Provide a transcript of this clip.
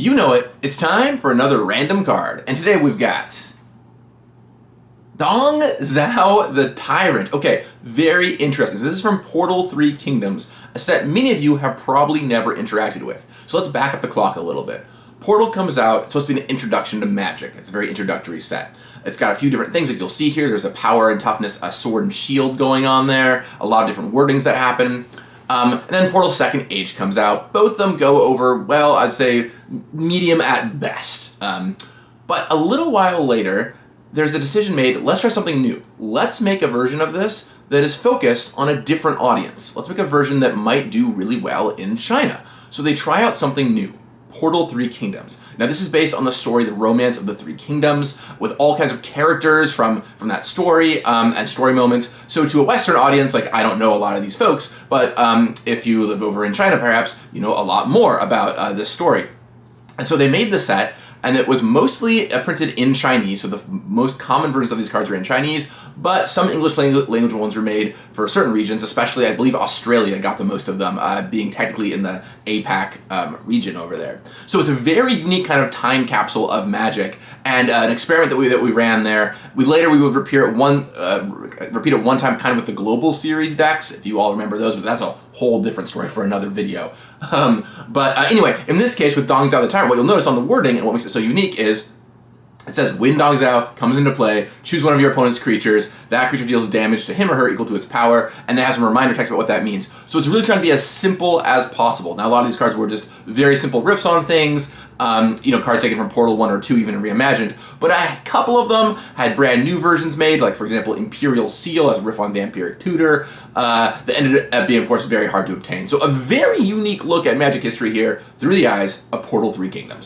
You know it, it's time for another random card. And today we've got Dong Zhao the Tyrant. Okay, very interesting. So this is from Portal 3 Kingdoms, a set many of you have probably never interacted with. So let's back up the clock a little bit. Portal comes out, it's supposed to be an introduction to Magic. It's a very introductory set. It's got a few different things that you'll see here. There's a power and toughness, a sword and shield going on there, a lot of different wordings that happen. And then Portal Second Age comes out. Both of them go over, well, I'd say medium at best. But a little while later, there's a decision made, let's try something new. Let's make a version of this that is focused on a different audience. Let's make a version that might do really well in China. So they try out something new. Portal 3 Kingdoms. Now this is based on the story, the romance of the Three Kingdoms, with all kinds of characters from that story and story moments. So to a Western audience, like I don't know a lot of these folks, but if you live over in China perhaps, you know a lot more about this story. And so they made the set, and it was mostly printed in Chinese, so the most common versions of these cards are in Chinese, but some English language ones were made for certain regions, especially I believe Australia got the most of them, being technically in the APAC region over there. So it's a very unique kind of time capsule of Magic, and an experiment that we ran there. We would repeat it one time kind of with the Global Series decks, if you all remember those, but that's a whole different story for another video. Anyway, in this case with Dong Zhao the Tyrant, what you'll notice on the wording and what makes it so unique is it says when Dong Zhao comes into play, choose one of your opponent's creatures. That creature deals damage to him or her equal to its power, and it has some reminder text about what that means. So it's really trying to be as simple as possible. Now a lot of these cards were just very simple riffs on things, cards taken from Portal 1 or 2 even reimagined, but a couple of them had brand new versions made, like for example Imperial Seal as a riff on Vampiric Tutor, that ended up being of course very hard to obtain. So a very unique look at Magic history here through the eyes of Portal 3 Kingdoms.